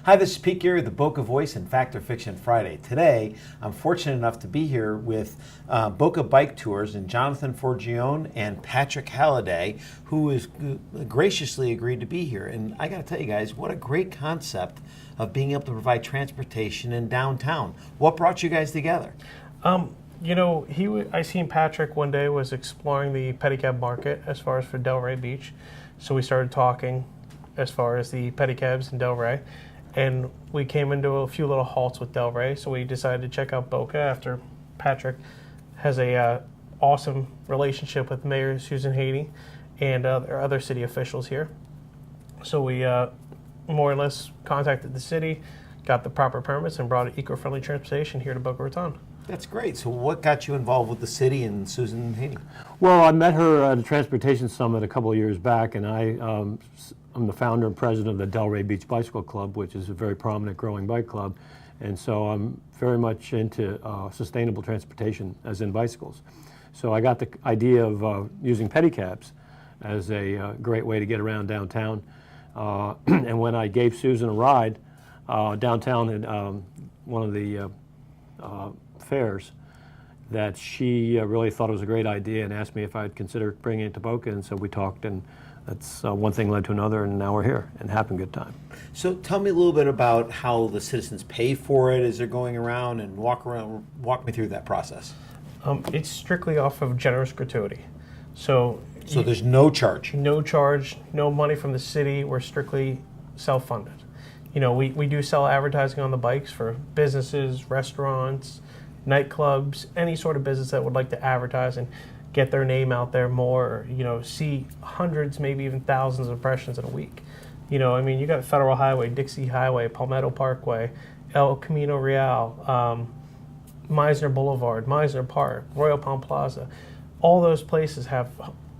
Hi, this is Pete Geary, the Boca Voice and Fact or Fiction Friday. Today, I'm fortunate enough to be here with Boca Bike Tours and Jonathan Forgione and Patrick Halliday, who has graciously agreed to be here. And I got to tell you guys, what a great concept of being able to provide transportation in downtown. What brought you guys together? I seen Patrick one day was exploring the pedicab market as far as for Delray Beach. So we started talking as far as the pedicabs in Delray. And we came into a few little halts with Delray, so we decided to check out Boca after Patrick has a awesome relationship with Mayor Susan Haney and other city officials here. So we more or less contacted the city, got the proper permits, and brought eco-friendly transportation here to Boca Raton. That's great. So what got you involved with the city and Susan Haney? Well, I met her at a transportation summit a couple of years back, and I'm the founder and president of the Delray Beach Bicycle Club, which is a very prominent growing bike club. And so I'm very much into sustainable transportation, as in bicycles. So I got the idea of using pedicabs as a great way to get around downtown. And when I gave Susan a ride downtown at one of the fairs, that she really thought it was a great idea and asked me if I'd consider bringing it to Boca. And so we talked, and that's one thing led to another, and now we're here and having a good time. So tell me a little bit about how the citizens pay for it as they're going around, and walk me through that process. It's strictly off of generous gratuity. So there's no charge? No charge, no money from the city. We're strictly self-funded. We do sell advertising on the bikes for businesses, restaurants, nightclubs, any sort of business that would like to advertise and get their name out there more, see hundreds, maybe even thousands of impressions in a week. You got Federal Highway, Dixie Highway, Palmetto Parkway, El Camino Real, Mizner Boulevard, Mizner Park, Royal Palm Plaza. All those places have,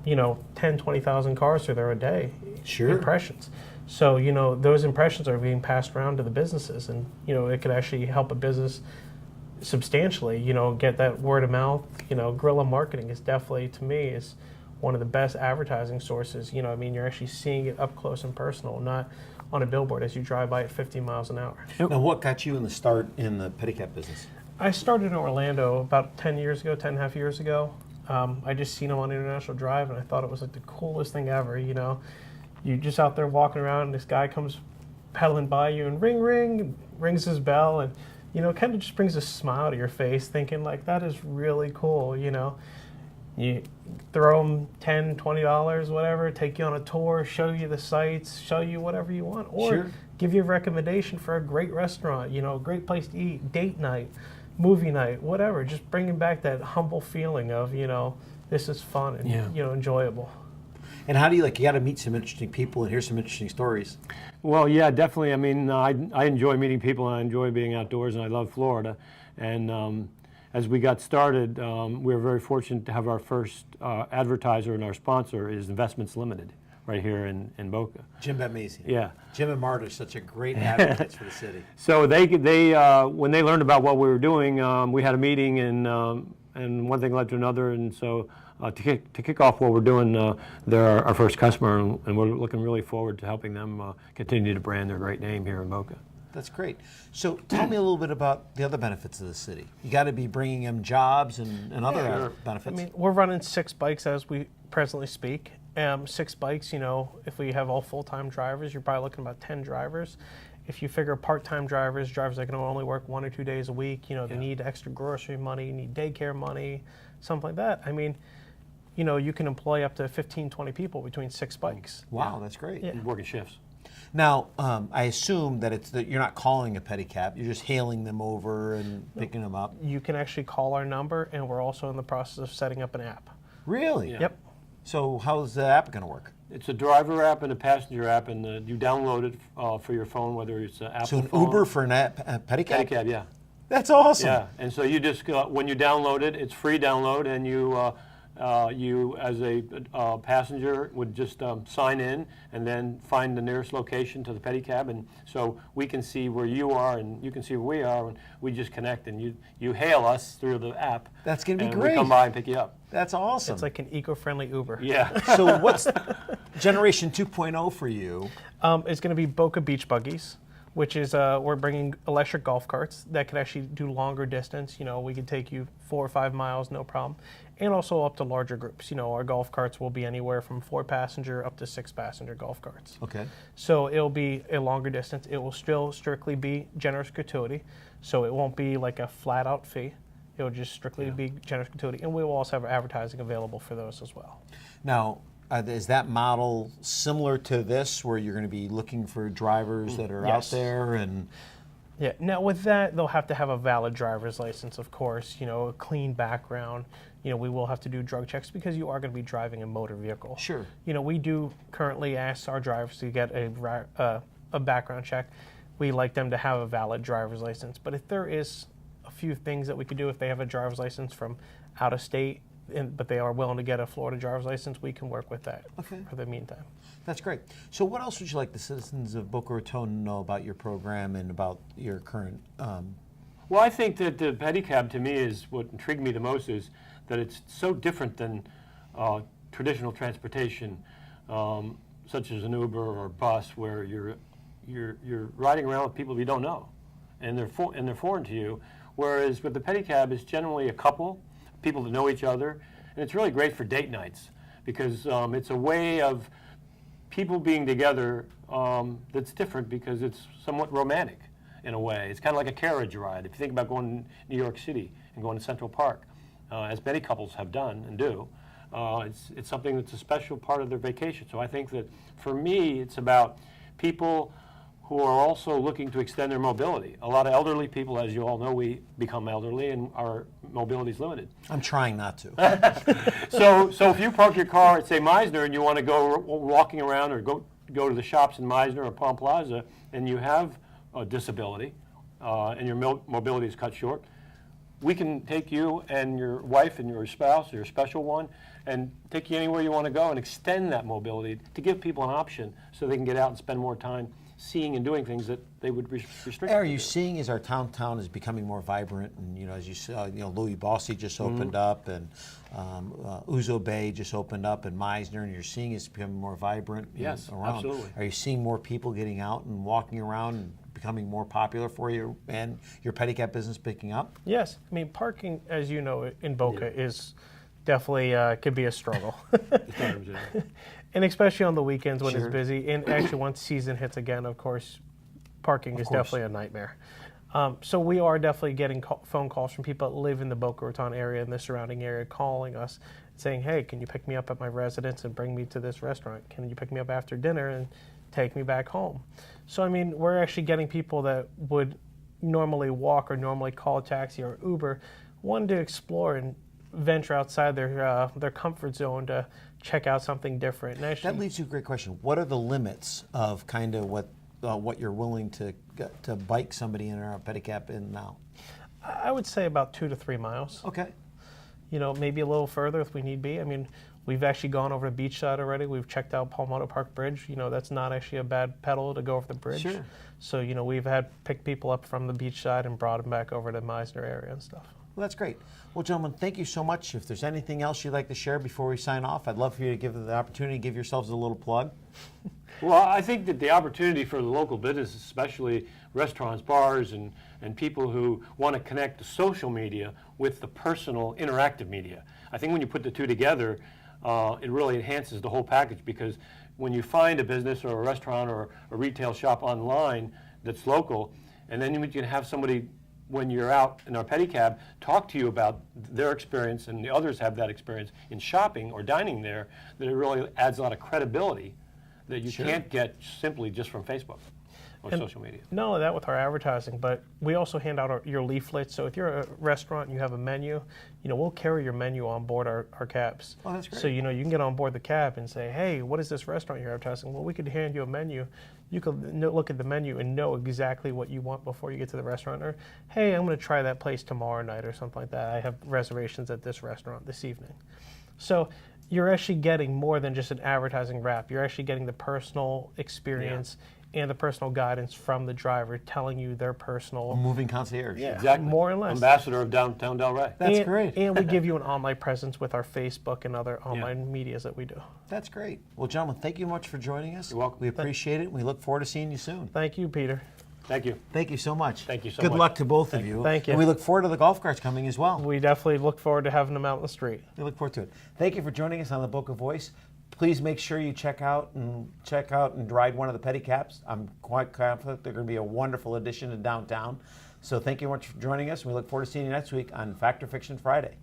10, 20,000 cars through there a day. Sure. Impressions. So, those impressions are being passed around to the businesses, and, it could actually help a business substantially, get that word of mouth. Guerrilla marketing is definitely, to me, is one of the best advertising sources. You're actually seeing it up close and personal, not on a billboard as you drive by at 50 miles an hour. Now, what got you in the start in the pedicab business? I started in Orlando about 10 and a half years ago. I just seen them on International Drive, and I thought it was like the coolest thing ever. You're just out there walking around, and this guy comes pedaling by you, and ring, rings his bell, and kind of just brings a smile to your face, thinking like, that is really cool. You throw them $10, $20, whatever, take you on a tour, show you the sights, show you whatever you want, or Sure. give you a recommendation for a great restaurant, a great place to eat, date night, movie night, whatever. Just bringing back that humble feeling of, this is fun and, enjoyable. And how do you got to meet some interesting people and hear some interesting stories? Well, yeah, definitely. I enjoy meeting people, and I enjoy being outdoors, and I love Florida. And as we got started, we were very fortunate to have our first advertiser, and our sponsor is Investments Limited right here in Boca. Jim Betmazy. Yeah. Jim and Marta are such a great advocate for the city. So they when they learned about what we were doing, we had a meeting, and one thing led to another, and so to kick off what we're doing, they're our first customer, and we're looking really forward to helping them continue to brand their great name here in Boca. That's great. So tell me a little bit about the other benefits of the city. You got to be bringing them jobs and other benefits. We're running 6 bikes as we presently speak. 6 bikes, if we have all full-time drivers, you're probably looking at about 10 drivers. If you figure part-time drivers that can only work 1 or 2 days a week, they need extra grocery money, need daycare money, something like that. You can employ up to 15, 20 people between 6 bikes. Wow, that's great. Yeah. Working shifts. Now, I assume that you're not calling a pedicab, you're just hailing them over and picking them up. You can actually call our number, and we're also in the process of setting up an app. Really? Yeah. Yep. So how's the app going to work? It's a driver app and a passenger app, and you download it for your phone, whether it's an Apple So an phone. Uber for a pedicab? Pedicab, yeah. That's awesome. Yeah, and so you just when you download it, it's free download, and you as a passenger would just sign in and then find the nearest location to the pedicab, and so we can see where you are and you can see where we are, and we just connect, and you hail us through the app. That's going to be and great. We come by and pick you up. That's awesome. It's like an eco-friendly Uber. Yeah. So what's Generation 2.0 for you? It's going to be Boca beach buggies. which is we're bringing electric golf carts that can actually do longer distance. We can take you 4 or 5 miles, no problem, and also up to larger groups. Our golf carts will be anywhere from 4-passenger up to 6-passenger golf carts. Okay. So it'll be a longer distance. It will still strictly be generous gratuity, so it won't be like a flat-out fee. It will just strictly be generous gratuity, and we will also have advertising available for those as well. Now, is that model similar to this, where you're going to be looking for drivers that are out there? And yeah. Now with that, they'll have to have a valid driver's license, of course. A clean background. We will have to do drug checks because you are going to be driving a motor vehicle. Sure. We do currently ask our drivers to get a background check. We like them to have a valid driver's license. But if there is a few things that we could do, if they have a driver's license from out of state, but they are willing to get a Florida driver's license, we can work with that for the meantime. That's great. So what else would you like the citizens of Boca Raton to know about your program and about your current? Well, I think that the pedicab, to me, is what intrigued me the most, is that it's so different than traditional transportation, such as an Uber or bus, where you're riding around with people you don't know, and they're foreign to you. Whereas with the pedicab, it's generally a couple, people that know each other, and it's really great for date nights because it's a way of people being together that's different because it's somewhat romantic in a way. It's kind of like a carriage ride. If you think about going to New York City and going to Central Park, as many couples have done and do, it's something that's a special part of their vacation. So I think that for me, it's about people who are also looking to extend their mobility. A lot of elderly people, as you all know, we become elderly and our mobility is limited. I'm trying not to. So if you park your car at, say, Mizner, and you want to go walking around or go to the shops in Mizner or Palm Plaza, and you have a disability and your mobility is cut short, we can take you and your wife and your spouse, your special one, and take you anywhere you want to go and extend that mobility to give people an option so they can get out and spend more time seeing and doing things that they would restrict. Are you seeing as our town is becoming more vibrant, and as you saw, Louis Bossi just opened up, and Uzo Bay just opened up, and Mizner, and you're seeing it's becoming more vibrant. Yes, around. absolutely. Are you seeing more people getting out and walking around and becoming more popular for you, and your pedicab business picking up? Yes, I mean parking, as you know, in Boca is definitely could be a struggle. And especially on the weekends when it's busy. And actually, once season hits again, of course, parking is definitely a nightmare. So we are definitely getting phone calls from people that live in the Boca Raton area and the surrounding area calling us saying, hey, can you pick me up at my residence and bring me to this restaurant? Can you pick me up after dinner and take me back home? So, I mean, we're actually getting people that would normally walk or normally call a taxi or Uber, wanting to explore and venture outside their comfort zone to check out something different. And actually, that leads to a great question. What are the limits of kind of what you're willing to bike somebody in or a pedicab in now? I would say about 2 to 3 miles. Okay. Maybe a little further if we need be. I mean, we've actually gone over the beach side already. We've checked out Palmetto Park Bridge. That's not actually a bad pedal to go over the bridge. Sure. So, we've picked people up from the beach side and brought them back over to Mizner area and stuff. Well, that's great. Well, gentlemen, thank you so much. If there's anything else you'd like to share before we sign off, I'd love for you to give the opportunity to give yourselves a little plug. Well, I think that the opportunity for the local business, especially restaurants, bars, and people who want to connect the social media with the personal interactive media. I think when you put the two together, it really enhances the whole package, because when you find a business or a restaurant or a retail shop online that's local, and then you can have somebody, when you're out in our pedicab, talk to you about their experience, and the others have that experience in shopping or dining there, that it really adds a lot of credibility that you can't get simply just from Facebook or social media. Not only that with our advertising, but we also hand out your leaflets. So if you're a restaurant and you have a menu, we'll carry your menu on board our cabs. Oh, that's great. So, you can get on board the cab and say, hey, what is this restaurant you're advertising? Well, we could hand you a menu. You could look at the menu and know exactly what you want before you get to the restaurant. Or, hey, I'm going to try that place tomorrow night or something like that. I have reservations at this restaurant this evening. So you're actually getting more than just an advertising wrap. You're actually getting the personal experience and the personal guidance from the driver telling you their personal... Moving concierge. Yeah, exactly. More or less. Ambassador of downtown Delray. That's great. And we give you an online presence with our Facebook and other online medias that we do. That's great. Well, gentlemen, thank you much for joining us. You're welcome. We appreciate it. We look forward to seeing you soon. Thank you, Peter. Thank you. Thank you so much. Thank you so Good much. luck to both of you. Thank you. And we look forward to the golf carts coming as well. We definitely look forward to having them out in the street. We look forward to it. Thank you for joining us on the Boca Voice. Please make sure you check out and ride one of the pedicabs. I'm quite confident they're going to be a wonderful addition to downtown. So thank you much for joining us. We look forward to seeing you next week on Fact or Fiction Friday.